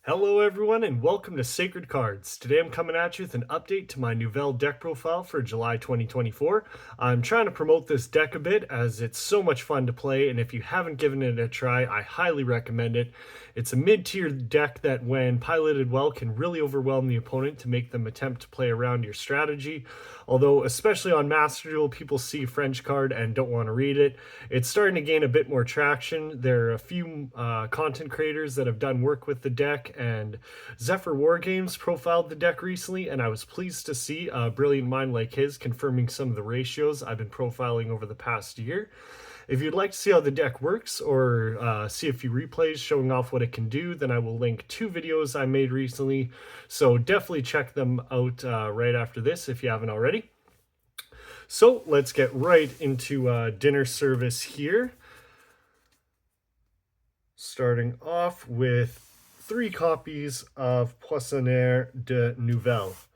Hello everyone and welcome to Sacred Cards. Today I'm coming at you with an update to my Nouvelle deck profile for July 2024. I'm trying to promote this deck a bit as it's so much fun to play, and if you haven't given it a try, I highly recommend it. It's a mid-tier deck that when piloted well can really overwhelm the opponent to make them attempt to play around your strategy. Although especially on Master Duel, people see French card and don't want to read it. It's starting to gain a bit more traction. There are a few content creators that have done work with the deck, and Zephyr Wargames profiled the deck recently, and I was pleased to see a brilliant mind like his confirming some of the ratios I've been profiling over the past year. If you'd like to see how the deck works or see a few replays showing off what it can do, then I will link two videos I made recently, so definitely check them out right after this if you haven't already. So let's get right into dinner service here. Starting off with 3 copies of Poissonnaire de Nouvelles.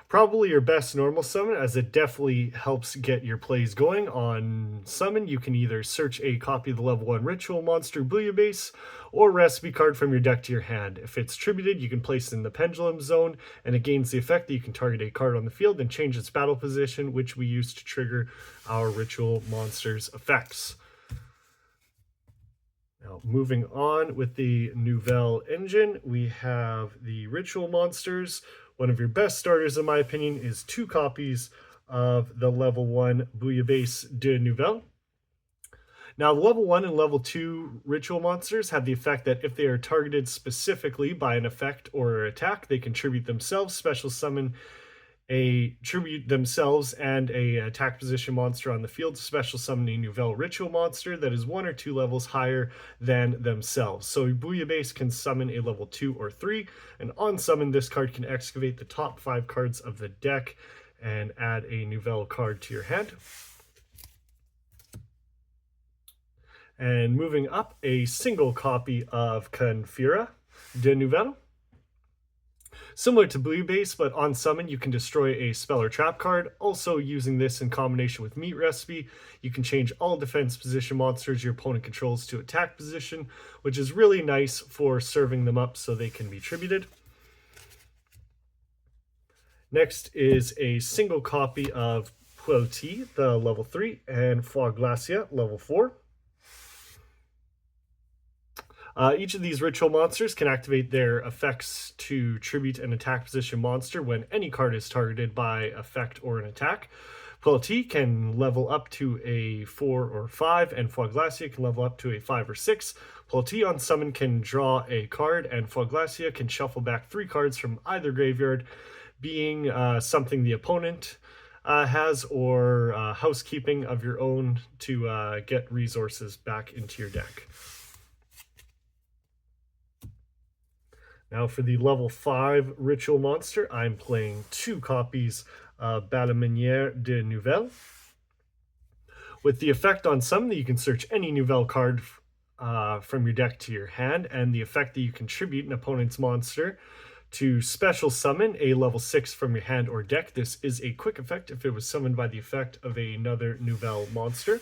Probably your best normal summon, as it definitely helps get your plays going. On summon, you can either search a copy of the level 1 ritual monster bouillabaisse or recipe card from your deck to your hand. If it's tributed, you can place it in the pendulum zone, and it gains the effect that you can target a card on the field and change its battle position, which we use to trigger our ritual monster's effects. Now, moving on with the Nouvelle engine, we have the ritual monsters. One of your best starters, in my opinion, is 2 copies of the level 1 Bouillabaisse de Nouvelles. Now, level 1 and level 2 ritual monsters have the effect that if they are targeted specifically by an effect or attack, they contribute themselves, special summon a tribute themselves and a attack position monster on the field, special summon a Nouvelle ritual monster that is 1 or 2 levels higher than themselves. So Bouillabaisse can summon a level 2 or 3, and on summon this card can excavate the top 5 cards of the deck and add a Nouvelle card to your hand. And moving up, a single copy of Confira de Nouvelles. Similar to Bouillabaisse, but on summon you can destroy a spell or trap card. Also, using this in combination with Meat Recipe, you can change all defense position monsters your opponent controls to attack position, which is really nice for serving them up so they can be tributed. Next is a single copy of Poilty, the level 3, and Foie Glacia, level 4. Each of these ritual monsters can activate their effects to tribute an attack position monster when any card is targeted by effect or an attack. Poilty can level up to a 4 or 5, and Foie Glacia can level up to a 5 or 6. Poilty on summon can draw a card, and Foie Glacia can shuffle back 3 cards from either graveyard, being something the opponent has, or housekeeping of your own to get resources back into your deck. Now for the level 5 ritual monster, I'm playing 2 copies of Balamanière de Nouvelles. With the effect on summon, you can search any Nouvelle card from your deck to your hand, and the effect that you contribute an opponent's monster to special summon a level 6 from your hand or deck. This is a quick effect if it was summoned by the effect of another Nouvelle monster.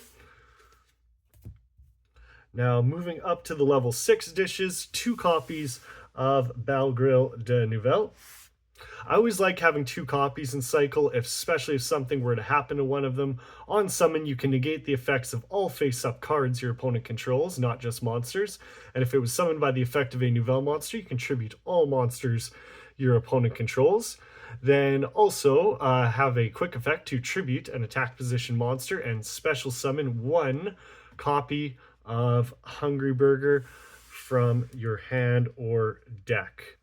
Now moving up to the level 6 dishes, 2 copies of Belgril de Nouvelles. I always like having 2 copies in cycle, especially if something were to happen to one of them. On summon, you can negate the effects of all face-up cards your opponent controls, not just monsters. And if it was summoned by the effect of a Nouvelle monster, you contribute all monsters your opponent controls. Then also have a quick effect to tribute an attack position monster and special summon 1 copy of Hungry Burger from your hand or deck.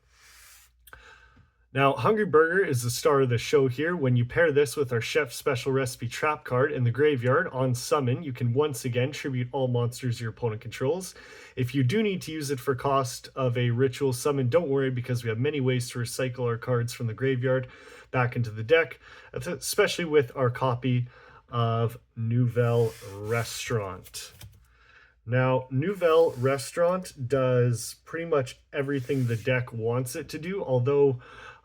Now, Hungry Burger is the star of the show here. When you pair this with our Chef Special Recipe Trap card in the graveyard, on summon, you can once again tribute all monsters your opponent controls. If you do need to use it for cost of a ritual summon, don't worry, because we have many ways to recycle our cards from the graveyard back into the deck, especially with our copy of Nouvelle Restaurant. Now, Nouvelle Restaurant does pretty much everything the deck wants it to do, although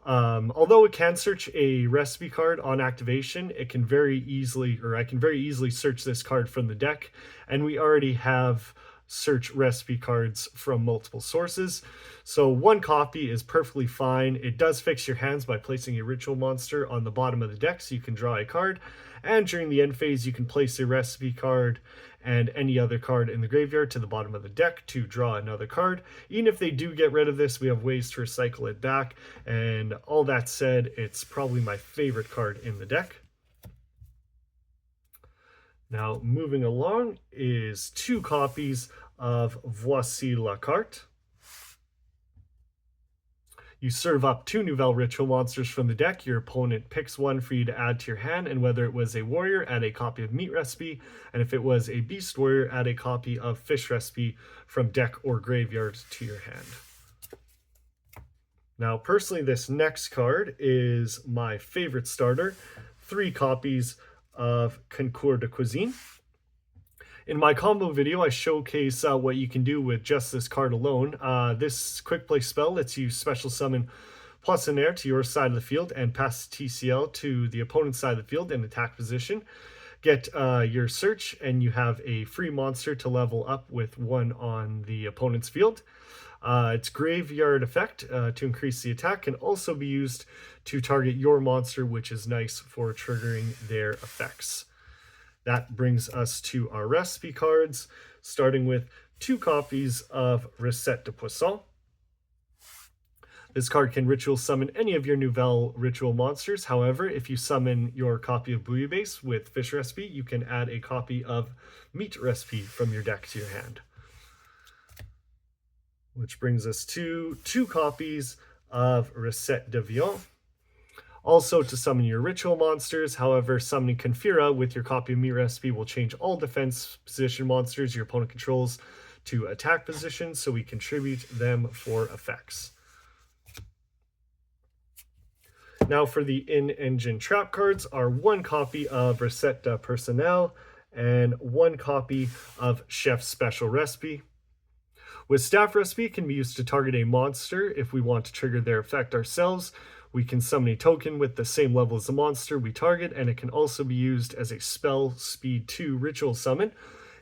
it can search a recipe card on activation, it can very easily, or I can very easily search this card from the deck, and we already have search recipe cards from multiple sources. So one copy is perfectly fine. It does fix your hands by placing a ritual monster on the bottom of the deck so you can draw a card. And during the end phase, you can place a recipe card and any other card in the graveyard to the bottom of the deck to draw another card. Even if they do get rid of this, we have ways to recycle it back. And all that said, it's probably my favorite card in the deck. Now, moving along is 2 copies of Voici la carte. You serve up 2 Nouvelles Ritual monsters from the deck. Your opponent picks one for you to add to your hand, and whether it was a warrior, add a copy of Meat Recipe, and if it was a beast warrior, add a copy of Fish Recipe from deck or graveyard to your hand. Now, personally, this next card is my favorite starter. 3 copies of Concours de Cuisine. In my combo video, I showcase what you can do with just this card alone. This quick play spell lets you special summon Poissonnaire to your side of the field and pass TCL to the opponent's side of the field in attack position. Get your search, and you have a free monster to level up with 1 on the opponent's field. Its graveyard effect to increase the attack can also be used to target your monster, which is nice for triggering their effects. That brings us to our recipe cards, starting with 2 copies of Recette de Poisson. This card can ritual summon any of your Nouvelle ritual monsters. However, if you summon your copy of Bouillabaisse with Fish Recipe, you can add a copy of Meat Recipe from your deck to your hand. Which brings us to 2 copies of Recette de Viande. Also to summon your ritual monsters. However, summoning Confira with your copy of Meat Recipe will change all defense position monsters your opponent controls to attack positions, so we contribute them for effects. Now for the in-engine trap cards are 1 copy of Recette de Personnel and 1 copy of Chef's Special Recipe. With Staff Recipe, it can be used to target a monster if we want to trigger their effect ourselves. We can summon a token with the same level as the monster we target, and it can also be used as a spell speed 2 ritual summon.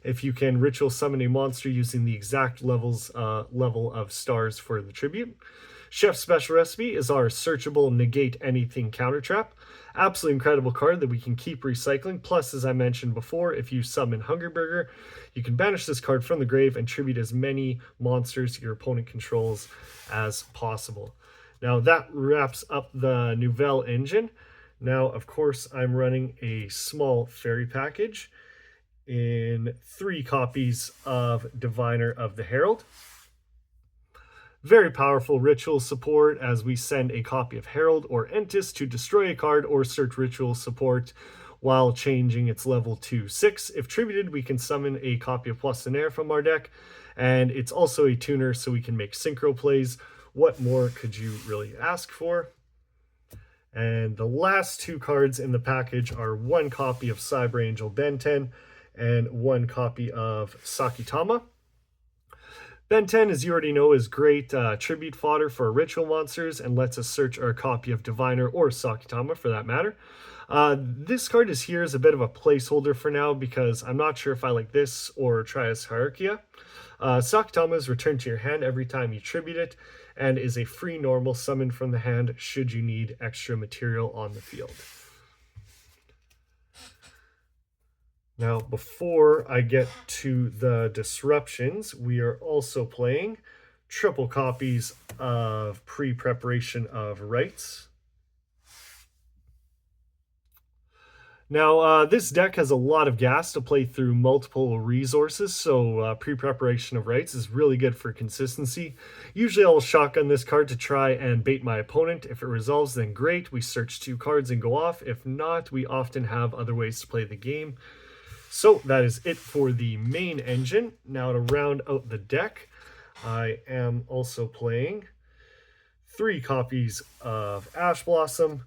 If you can ritual summon a monster using the exact level of stars for the tribute. Chef's Special Recipe is our searchable negate anything counter trap. Absolutely incredible card that we can keep recycling. Plus, as I mentioned before, if you summon Hungerburger, you can banish this card from the grave and tribute as many monsters your opponent controls as possible. Now that wraps up the Nouvelle engine. Now, of course, I'm running a small fairy package in 3 copies of Diviner of the Herald. Very powerful ritual support as we send a copy of Herald or Entis to destroy a card or search ritual support while changing its level to 6. If tributed, we can summon a copy of Poissonnaire from our deck, and it's also a tuner so we can make synchro plays. What more could you really ask for? And the last 2 cards in the package are 1 copy of Cyber Angel Benten and 1 copy of Sakitama. Benten, as you already know, is great tribute fodder for ritual monsters and lets us search our copy of Diviner or Sakitama for that matter. This card is here as a bit of a placeholder for now because I'm not sure if I like this or Trias Hierarchia. Sakitama is returned to your hand every time you tribute it and is a free normal summon from the hand should you need extra material on the field. Now, before I get to the disruptions, we are also playing triple copies of Pre-Preparation of Rites. Now, this deck has a lot of gas to play through multiple resources, so Pre-Preparation of Rites is really good for consistency. Usually I'll shotgun this card to try and bait my opponent. If it resolves, then great, we search 2 cards and go off. If not, we often have other ways to play the game. So that is it for the main engine. Now to round out the deck, I am also playing 3 copies of Ash Blossom,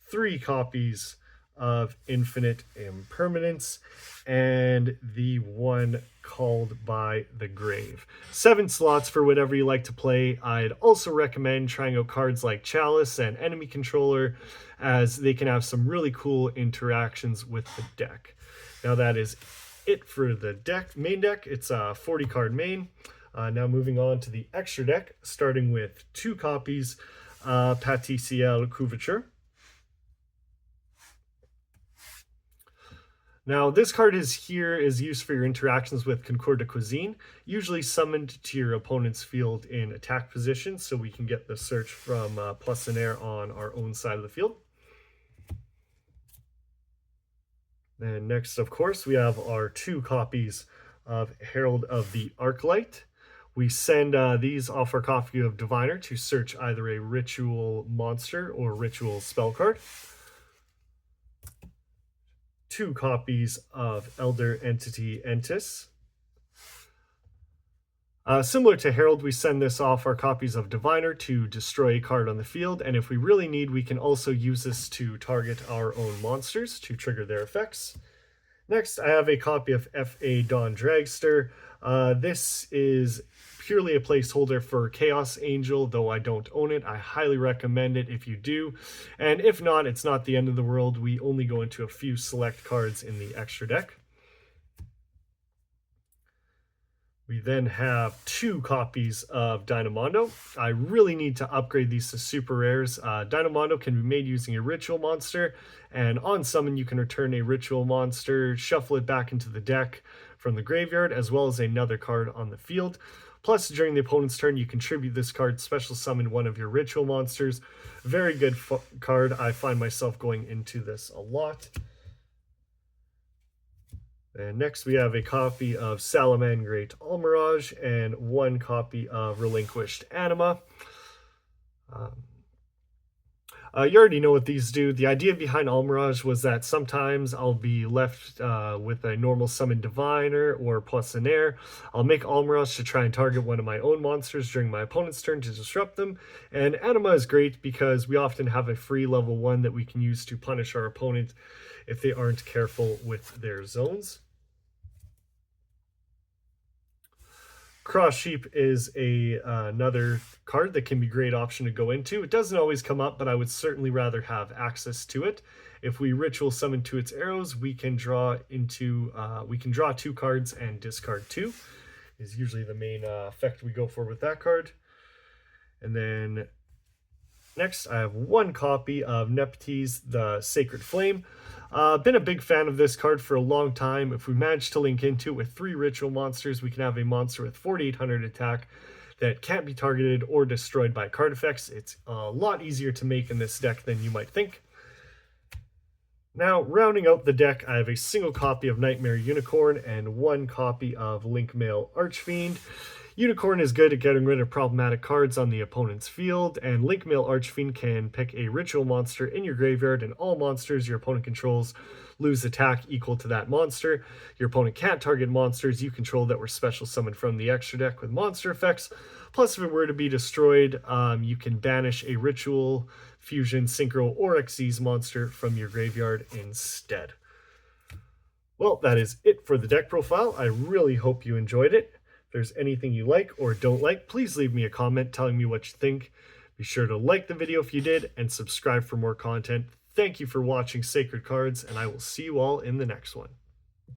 3 copies of Infinite Impermanence, and the 1 called by the Grave. 7 slots for whatever you like to play. I'd also recommend trying out cards like Chalice and Enemy Controller, as they can have some really cool interactions with the deck. Now that is it for the main deck. It's a 40 card main. Now moving on to the extra deck, starting with 2 copies Pâtissier Couverture. Now, this card is used for your interactions with Concours de Cuisine, usually summoned to your opponent's field in attack position, so we can get the search from Poissonnaire on our own side of the field. And next, of course, we have our 2 copies of Herald of the Arclight. We send these off our copy of Diviner to search either a ritual monster or ritual spell card. 2 copies of Elder Entity Entis. Similar to Herald, we send this off our copies of Diviner to destroy a card on the field, and if we really need, we can also use this to target our own monsters to trigger their effects. Next, I have a copy of F.A. Dawn Dragster. This is purely a placeholder for Chaos Angel, though I don't own it. I highly recommend it if you do. And if not, it's not the end of the world. We only go into a few select cards in the extra deck. We then have 2 copies of Dynamondo. I really need to upgrade these to super rares. Dynamondo can be made using a ritual monster, and on summon you can return a ritual monster, shuffle it back into the deck from the graveyard, as well as another card on the field. Plus, during the opponent's turn, you contribute this card, special summon one of your ritual monsters. Very good card. I find myself going into this a lot. And next we have a copy of Salamangreat Almirage and 1 copy of Relinquished Anima. You already know what these do. The idea behind Almirage was that sometimes I'll be left with a normal summon Diviner or Poissonnaire. I'll make Almirage to try and target one of my own monsters during my opponent's turn to disrupt them. And Anima is great because we often have a free level 1 that we can use to punish our opponent if they aren't careful with their zones. Cross Sheep is another card that can be a great option to go into. It doesn't always come up, but I would certainly rather have access to it. If we ritual summon to its arrows, we can draw 2 cards and discard 2. Is usually the main effect we go for with that card. And then next, I have 1 copy of Nepenthes, the Sacred Flame. Been a big fan of this card for a long time. If we manage to link into it with 3 ritual monsters, we can have a monster with 4,800 attack that can't be targeted or destroyed by card effects. It's a lot easier to make in this deck than you might think. Now, rounding out the deck, I have a single copy of Nightmare Unicorn and 1 copy of Linkmail Archfiend. Unicorn is good at getting rid of problematic cards on the opponent's field, and Linkmail Archfiend can pick a ritual monster in your graveyard, and all monsters your opponent controls lose attack equal to that monster. Your opponent can't target monsters you control that were special summoned from the extra deck with monster effects. Plus, if it were to be destroyed, you can banish a ritual, fusion, synchro, or Xyz monster from your graveyard instead. Well, that is it for the deck profile. I really hope you enjoyed it. If there's anything you like or don't like, please leave me a comment telling me what you think. Be sure to like the video if you did and subscribe for more content. Thank you for watching Sacred Cards, and I will see you all in the next one.